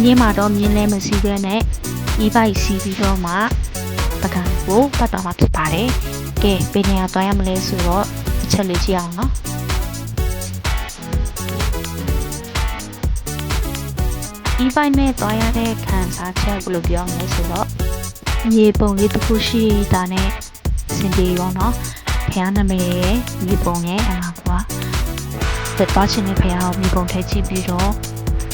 င်းမှာတော့မြင်းလဲမစီးပဲနဲ့ e-bike စီးပြီးတော့မှပကံကိုပတ်တော်မှာဖြစ်ပါတယ်ကဲဘယ်နေရာသွားရမလဲဆိုတော့အချက်လေးကြည့်အောင်နော်e-bike နဲ့သွားရတဲ့ခံစားချက်ဘယ်လိုပြောမလဲဆိုတော့မြေပုံလေးတစ်ခုရှိတာနဲ့စင်ပြေရောနော်ဖះနာမည်ရဲ့မြေပုံရဲ့အလားကွာသွားချင်တဲ့ဖះကိုမြေပုံထဲကြည့်ပြီးတော့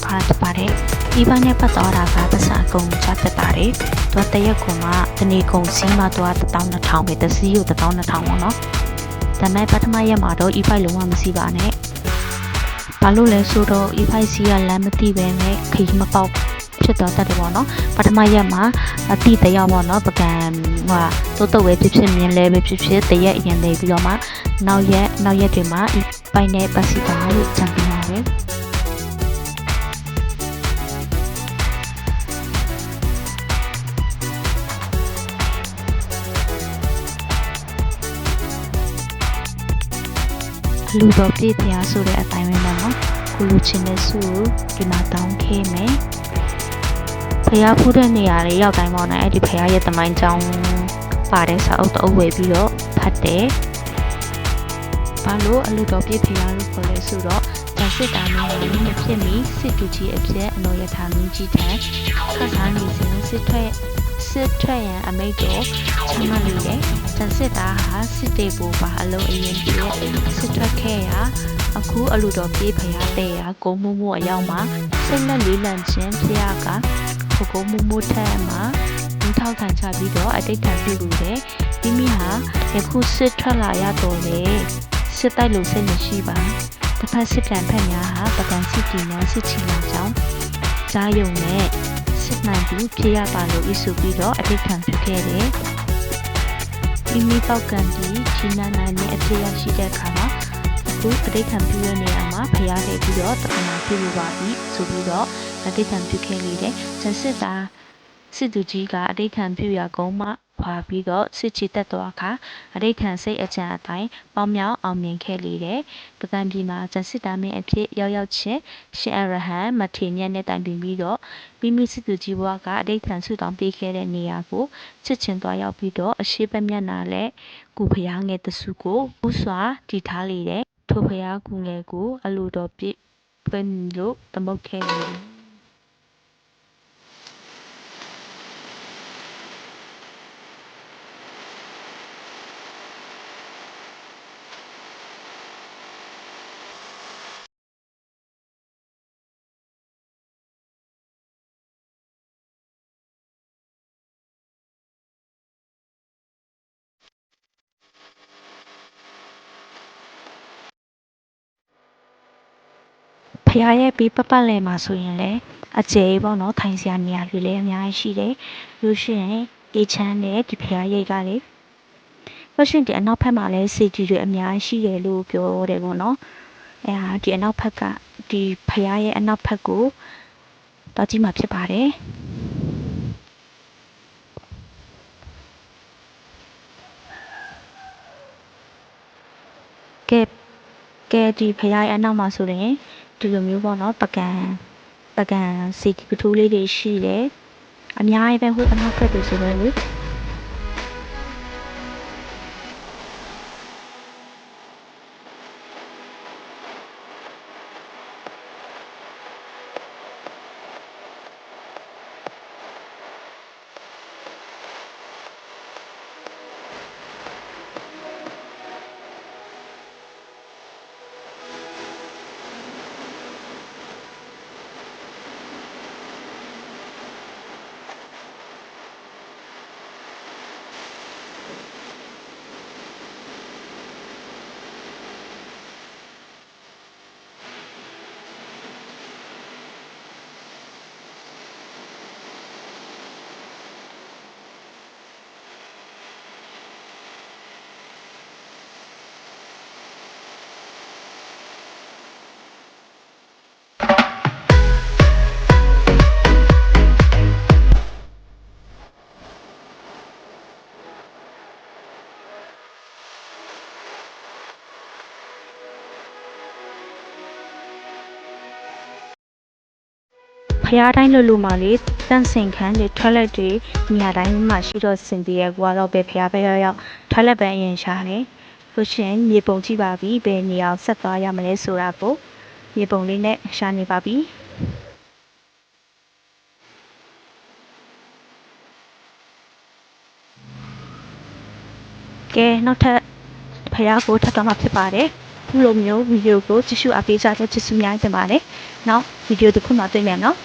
ဖားတပါတယ်e-bike နဲ့ပတ်သွားတာကပတ်စံအကုန်ချတက်တာတယ်သူတရက်ကုန်မှတနေ့ကုန်စီးမှသူက12000ပဲတစီးကို12000ပေါ့နော်ဒါပေမဲ့ပထမရက်မှာတော့ e-bike လုံးဝမစီးပါနဲ့ဘာလို့လဲဆိုတော့ e-bike စီးကလမ်းမသိပဲနဲ့ခရီးမပေါက်ဖြစ်တော့တတ်တယ်ပေါ့နော်ပထမရက်မှာအတိတယောက်ပေါ့နော်ပကံဟိုတော့ဝဲဖြစ်ဖြစ်မြင်လဲပဲဖြစ်ဖြစ်တရက်အရင်နေပြီးတော့မှနောက်ရက်တွေမှာ e-bike နဲ့ပတ်စီတာလို့ကြံပြပါပဲလူတော်ပြည့်ဖျားဆိုတဲ့အတိုင်းပဲနော်ကိုလူချင်းတဲ့စုဒီမှာတောင်းခဲမယ်ဖျားဖူးတဲ့နေရာလေးရောက်တိုင်းပေါ့နော်အဲ့ဒီဖျားရဲ့တမိုင်းကြောင်းပါတဲ့စာအုပ်တအုပ်ဝယ်ပြီးတော့ဖတ်တယ်ဘာလို့အလူတော်ပြည့်ဖျားလို့ခေါ်လဲဆိုတော့တန်စစ်တာမျိုးလေးမဖြစ်မီစစ်တူကြီးအဖြစ်အနော်ရထားမင်းကြီးထံခတ်ထားနေစဉ်စစ်ထွက်ရန်အမိတ်တော်ချမှတ်လို့လေတန်စစ်သားဟာစစ်တေဘူပါအလုံးအရင်ပြည့်စစ်ထွက်ခဲ့ရာအခုအလူတော်ပြေးဖျားတဲ့ရာကိုမှုအရောက်မှာစိတ်လက်လေးလံချင်းဖျားကကိုမှုထက်မှာလူထောက်ခံချပြီးတော့အတိတ်ထံပြုလို့လေမိမိဟာယခုစစ်ထွက်လာရတော့လေစစ်တိုက်လို့စိတ်မရှိပါတစ်ဖက်စစ်ပြန်ဖက်များဟာပကံစစ်တီနဲ့စစ်ချီလာကြောင်းကြားယုံနဲ့စစ်မှန်ပြီးဖြေရပါလို့ဤဆိုပြီးတော့အတိတ်ခံဖြစ်ခဲ့တယ်မိမိပေါက်ကံပြီးဂျီနာနာနဲ့အဖြစ်ရရှိတဲ့အခါမှာအခုအတိတ်ခံပြုရနေရမှာဖျားခဲ့ပြီးတော့တခဏပြုလို့ပါပြီဆိုပြီးတော့အတိတ်ခံပြုခဲ့လေတဲ့ဇန်စစ်သားစစ်သူကြီးကအတိတ်ခံပြုရကုန်းမှခွာပြီးတော့စစ်ချီတက်သွားခါအတိတ်ခံစိတ်အကြံအတိုင်းပေါင်းမြောက်အောင်မြင်ခဲ့လေတဲ့ပကံပြည်မှာဇန်စစ်သားမင်းအဖြစ်ရောက်ချင်းရှင်အရဟံမထေမြတ်နဲ့တိုင်ပင်ပြီးတော့မိမိစစ်သူကြီးဘွားကအတိတ်ခံဆုတောင်းပေးခဲ့တဲ့နေရာကိုစစ်ချင်းသွားရောက်ပြီးတော့အရှိပမျက်နာနဲ့ကုဖျားငယ်တစုကိုဥစွာတည်ထားလေတဲ့ထိုဖျားကူငယ်ကိုအလိုတော်ပြည့်ပင်လို့သမုတ်ခဲ့လေဖျားရဲ့ပြီးပတ်လည်မှာဆိုရင်လည်းအကျယ်ပေါ့နော်ထိုင်စရာနေရာတွေလည်းအများကြီးရှိတယ်လို့ရှိရင်အေချမ်းနဲ့ဒီဖျားရိတ်ကလေလို့ရှိရင်ဒီအနောက်ဘက်မှာလည်းစီတီတွေအများကြီးရှိတယ်လို့ပြောတယ်ပေါ့နော်အဲဟာဒီအနောက်ဘက်ကဒီဖျားရဲ့အနောက်ဘက်ကိုတောက်ကြည့်မှာဖြစ်ပါတယ်ကဲဒီဖျားရဲ့အနောက်မှာဆိုရင်ဒီလိုမျိုးပေါ့နော်ပကံစီကထူးလေးတွေရှိတယ်အများကြီးပဲဟိုအနောက်ဘက်တွေဆိုတော့လေ ရားတိုင်းလို့မှလေတန့်စင်ခန်းတွေ toilet တွေနေရာတိုင်းမှာရှိတော့စင်တည်းရဲ့ကွာတော့ပဲဖရားပဲရောက် toilet ပဲအရင်ရှာတယ်လို့ရှင်မြေပုံကြည့်ပါပြီဘယ်နေရာဆက်သွားရမလဲဆိုတာကိုမြေပုံလေးနဲ့ရှာနေပါပြီကဲနောက်ထပ်ဖရားကိုထပ်တော့မှဖြစ်ပါတယ်ခုလိုမျိုးဗီဒီယိုကိုကြည့်ရှုအားပေးကြတဲ့ကျေးဇူးများတင်ပါတယ်နောက်ဗီဒီယိုတစ်ခုမှတွေ့မယ်နော်